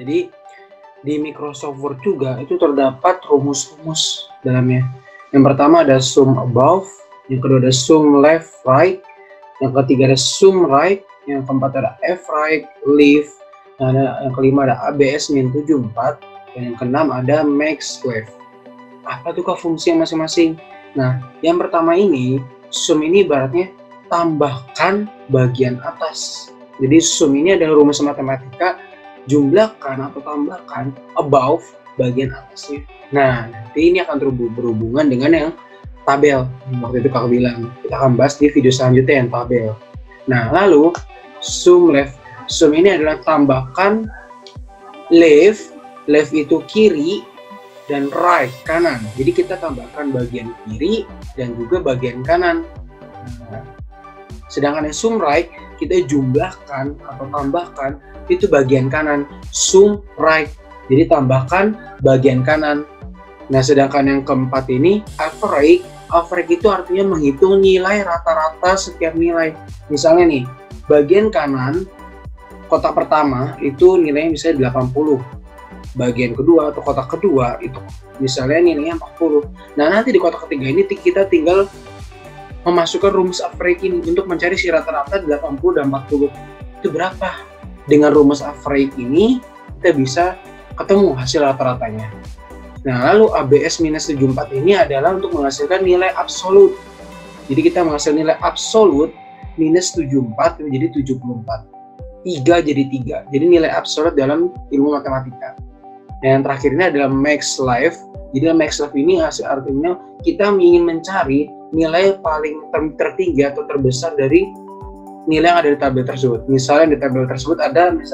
Jadi di Microsoft Word juga itu terdapat rumus-rumus dalamnya. Yang pertama ada sum above, yang kedua ada sum left right, yang ketiga ada sum right, yang keempat ada f right, leave, yang kelima ada ABS min 74, dan yang keenam ada max left. Apa tuh kak fungsi masing-masing? Nah, yang pertama ini, sum ini ibaratnya tambahkan bagian atas. Jadi sum ini adalah rumus matematika jumlahkan atau tambahkan above bagian atasnya. Nah, nanti ini akan berhubungan dengan yang tabel. Waktu itu kakak bilang, kita akan bahas di video selanjutnya yang tabel. Nah, lalu sum left. Sum ini adalah tambahkan left. Left itu kiri dan right kanan. Jadi kita tambahkan bagian kiri dan juga bagian kanan. Nah, sedangkan yang sum right kita jumlahkan atau tambahkan itu bagian kanan, sum right. Jadi tambahkan bagian kanan. Nah, sedangkan yang keempat ini average. Average itu artinya menghitung nilai rata-rata setiap nilai. Misalnya nih, bagian kanan kotak pertama itu nilainya misalnya 80. Bagian kedua atau kotak kedua itu misalnya nilainya 40. Nah, nanti di kotak ketiga ini kita tinggal memasukkan rumus average ini untuk mencari si rata-rata 80 dan 40. Itu berapa? Dengan rumus average ini kita bisa ketemu hasil rata-ratanya. Nah, lalu ABS minus 74 ini adalah untuk menghasilkan nilai absolut. Jadi kita menghasilkan nilai absolut minus 74 menjadi 74. 3 jadi 3. Jadi nilai absolut dalam ilmu matematika. Nah, yang terakhir ini adalah max life. Jadi max life ini artinya kita ingin mencari nilai paling tertinggi atau terbesar dari nilai yang ada di tabel tersebut. Misalnya di tabel tersebut ada 5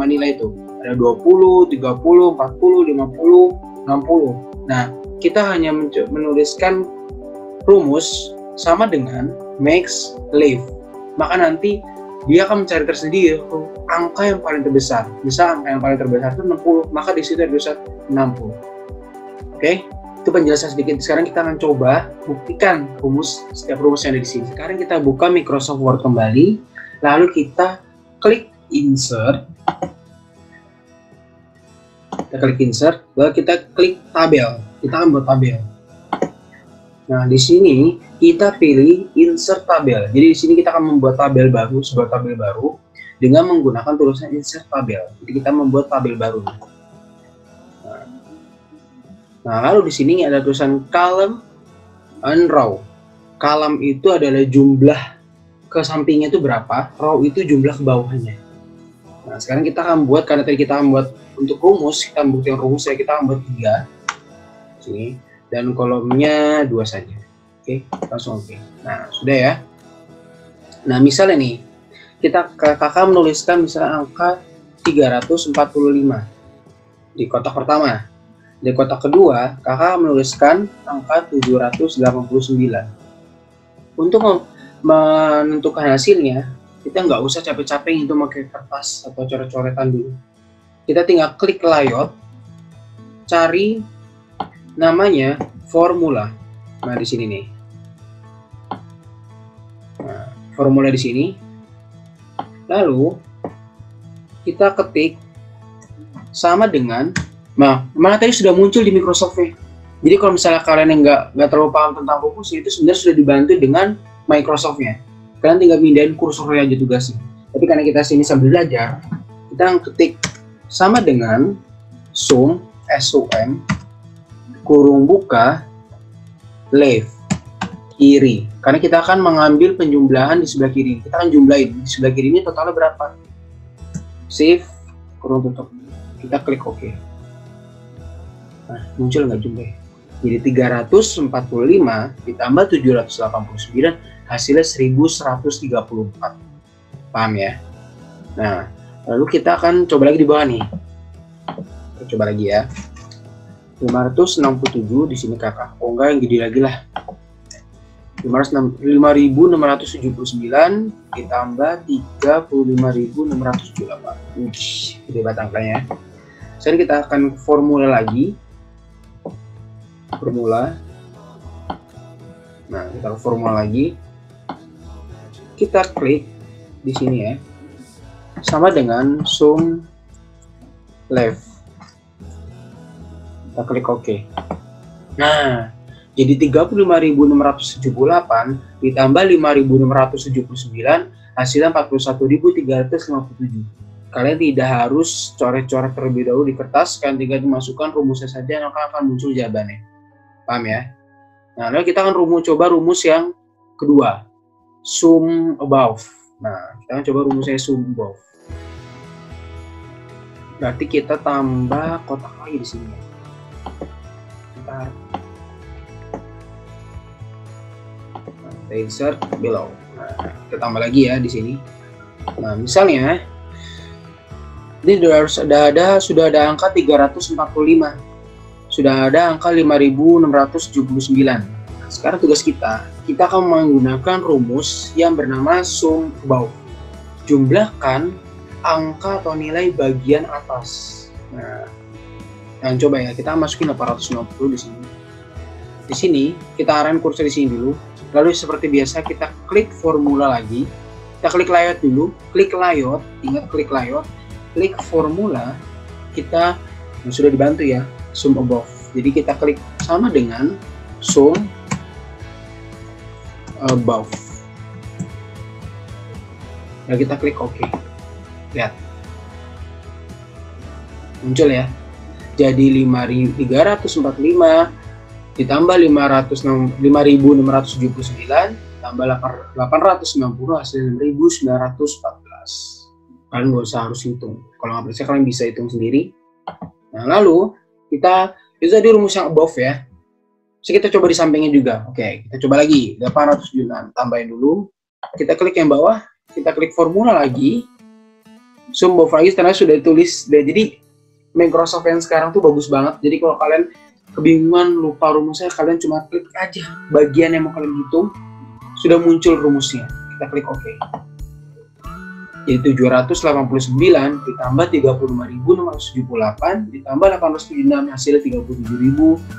nilai itu. Ada 20, 30, 40, 50, 60. Nah, kita hanya menuliskan rumus sama dengan max life. Maka nanti dia akan mencari tersendiri angka yang paling terbesar. Misal angka yang paling terbesar itu 60, maka di situ ada tulisan 60. Oke? Itu penjelasan sedikit. Sekarang kita akan coba buktikan setiap rumus yang ada di sini. Sekarang kita buka Microsoft Word kembali, lalu kita klik insert. Lalu kita klik tabel. Kita akan buat tabel. Nah, di sini kita pilih insert tabel. Jadi di sini kita akan membuat tabel baru, sebuah tabel baru dengan menggunakan tulisan insert tabel. Jadi kita membuat tabel baru. Nah, lalu di sini ada tulisan column and row. Column itu adalah jumlah ke sampingnya itu berapa, row itu jumlah ke bawahnya. Nah, sekarang kita akan buat, karena tadi kita akan buat untuk rumus, kita buktikan rumus ya, kita akan buat 3. Sini. Dan kolomnya 2 saja. Oke, langsung oke. Nah, sudah ya. Nah, misalnya nih, kakak menuliskan misalnya angka 345 di kotak pertama. Di kotak kedua, kakak menuliskan angka 789. Untuk menentukan hasilnya, kita nggak usah capek-capek itu pakai kertas atau coret-coretan dulu. Kita tinggal klik layout, cari namanya formula. Nah, di sini nih. Nah, formula di sini. Lalu kita ketik sama dengan mana tadi sudah muncul di Microsoft-nya. Jadi kalau misalnya kalian yang nggak terlalu paham tentang rumus, itu sebenarnya sudah dibantu dengan Microsoft-nya. Kalian tinggal pindahin kursornya aja tugasnya. Tapi karena kita sini sambil belajar, kita ketik sama dengan sum, SUM, kurung buka, left, kiri. Karena kita akan mengambil penjumlahan di sebelah kiri. Kita akan jumlahin. Di sebelah kiri ini totalnya berapa? Save, kurung tutup. Kita klik OK. Nah, muncul nggak jumlah? Jadi 345 ditambah 789 hasilnya 1134. Paham ya? Nah, lalu kita akan coba lagi di bawah nih. Kita coba lagi ya. 567 di sini kakak. Oh enggak, yang gede lagi lah. 5679 ditambah 35.678. Gede banget angkanya. Sekarang kita akan formula lagi. Nah, kita formula lagi. Kita klik di sini ya. Sama dengan sum left. Kita klik OK. Nah, jadi 35.678 ditambah 5.679 hasilnya 41.357. Kalian tidak harus coret-coret terlebih dahulu di kertas, kalian tinggal dimasukkan rumusnya saja, maka akan muncul jawabannya. Paham ya? Nah, lalu kita akan coba rumus yang kedua, sum above. Nah, kita akan coba rumusnya sum above. Berarti kita tambah kotak lagi di sini. Bentar. Nah, insert below. Nah, kita tambah lagi ya di sini. Nah, misalnya ini sudah ada angka 345. Sudah ada angka 5.679. Nah, sekarang tugas kita akan menggunakan rumus yang bernama sum above. Jumlahkan angka atau nilai bagian atas. Nah, coba ya, kita masukin 860 di sini. Di sini kita arahin kursor di sini dulu. Lalu seperti biasa kita klik formula lagi. Kita klik layout dulu, klik layout, ingat klik layout, klik formula. Kita sudah dibantu ya, sum above. Jadi kita klik sama dengan sum above. Nah, kita klik OK. Lihat. Muncul ya. Jadi 5.345 ditambah 5.679 tambah 890 hasil 6.914. Kalian nggak usah harus hitung. Kalau nggak percaya kalian bisa hitung sendiri. Nah, lalu itu tadi rumus yang above ya. So, kita coba di sampingnya juga. Oke, kita coba lagi 876, tambahin dulu. Kita klik yang bawah, kita klik formula lagi. Sum above lagi karena sudah ditulis. Jadi Microsoft yang sekarang tuh bagus banget. Jadi kalau kalian kebingungan lupa rumusnya, kalian cuma klik aja bagian yang mau kalian hitung, sudah muncul rumusnya. Kita klik OK. Jadi 789 ditambah 35.678 ditambah 876 hasilnya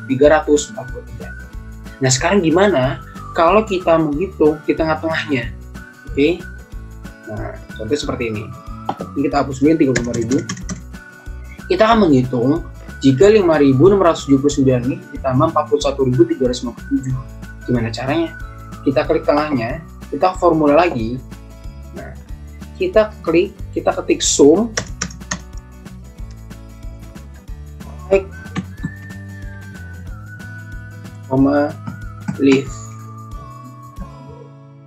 37.343. Nah, sekarang gimana kalau kita menghitung di tengah-tengahnya? Oke. Nah, contohnya seperti ini. Ini kita hapus dulu yang 35.000. Kita akan menghitung jika 5.679 ini ditambah 41.357. Gimana caranya? Kita klik tengahnya, kita formula lagi. Nah, kita ketik sum like koma leave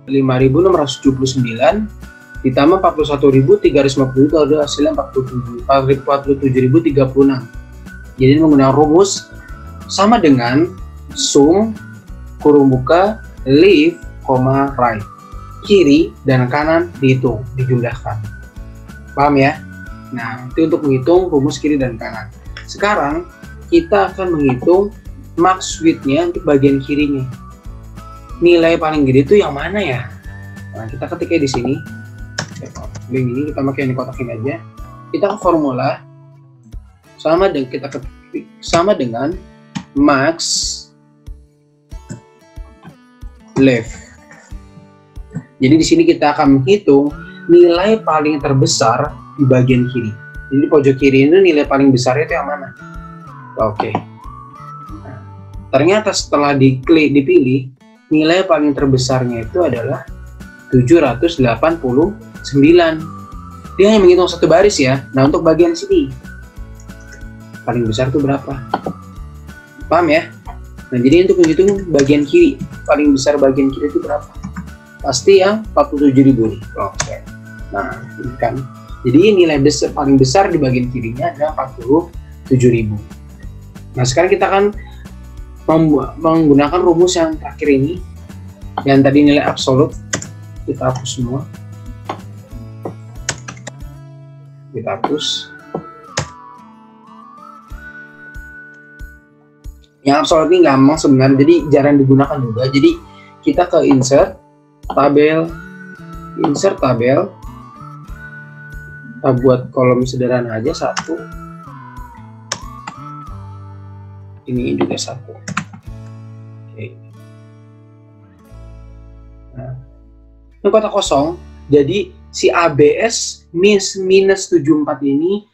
5.679 ditambah 41.350 itu ada hasilnya 47.036. Jadi menggunakan rumus sama dengan sum kurung buka leave koma right, kiri dan kanan dihitung, dijumlahkan. Paham ya? Nah, itu untuk menghitung rumus kiri dan kanan. Sekarang kita akan menghitung max width-nya untuk bagian kirinya. Nilai paling gede itu yang mana ya? Nah, kita ketiknya di sini. Begini, kita pakai ini kotak ini aja. Kita ke formula sama dengan max left. Jadi di sini kita akan menghitung nilai paling terbesar di bagian kiri. Jadi di pojok kiri ini nilai paling besar itu yang mana? Oke. Nah, ternyata setelah dipilih, nilai paling terbesarnya itu adalah 789. Dia hanya menghitung satu baris ya. Nah, untuk bagian sini paling besar itu berapa? Paham ya? Nah, jadi untuk menghitung bagian kiri, paling besar bagian kiri itu berapa? Pasti yang 47.000 nih. Oke. Nah, ini kan. Jadi nilai paling besar di bagian kirinya adalah 47.000. Nah, sekarang kita akan menggunakan rumus yang terakhir ini. Yang tadi nilai absolut kita hapus semua. Kita hapus. Yang absolut ini gampang sebenarnya, jadi jarang digunakan juga. Jadi kita ke insert tabel, kita buat kolom sederhana aja, 1, ini juga 1. Oke. Nah, ini kotak kosong, jadi si ABS minus 74 ini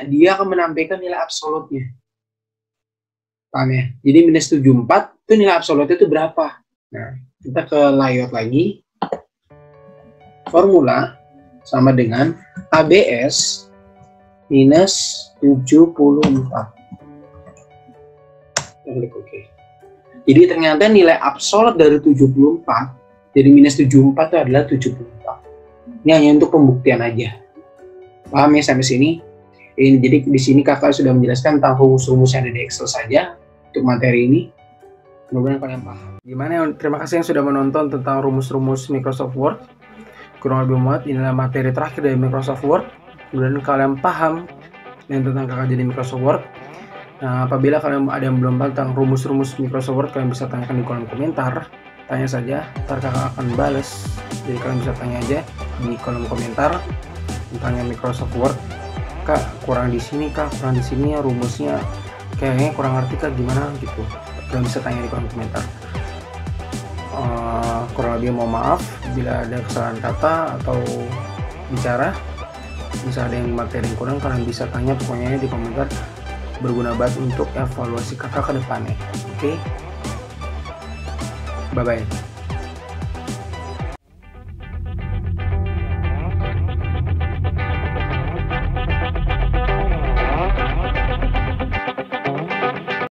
dia akan menampilkan nilai absolutnya. Paham ya? Jadi minus 74 itu nilai absolutnya itu berapa? Nah, kita ke layout lagi. Formula sama dengan ABS minus 74. Klik OK. Jadi ternyata nilai absolut dari 74, jadi minus 74 itu adalah 74. Ini hanya untuk pembuktian aja. Paham ya sampai sini? Jadi di sini kakak sudah menjelaskan tentang rumus-rumus yang ada di Excel saja untuk materi ini. Mudah-mudahan kalian paham. Gimana? Terima kasih yang sudah menonton tentang rumus-rumus Microsoft Word. Kurang lebih muat, inilah materi terakhir dari Microsoft Word. Mudah-mudahan kalian paham tentang kakak jadi Microsoft Word. Nah, apabila kalian ada yang belum paham tentang rumus-rumus Microsoft Word, kalian bisa tanyakan di kolom komentar. Tanya saja, ntar kakak akan bales. Jadi kalian bisa tanya aja di kolom komentar tentang Microsoft Word. Kak, kurang di sini kak, kurang di sini ya rumusnya kayaknya kurang ngerti kak, gimana gitu. Kalian bisa tanya di kolom komentar. Kurang lebih mohon maaf bila ada kesalahan kata atau bicara. Bisa ada yang materi yang kurang, kalian bisa tanya pokoknya di komentar. Berguna banget untuk evaluasi kakak ke depannya. Oke? Bye-bye.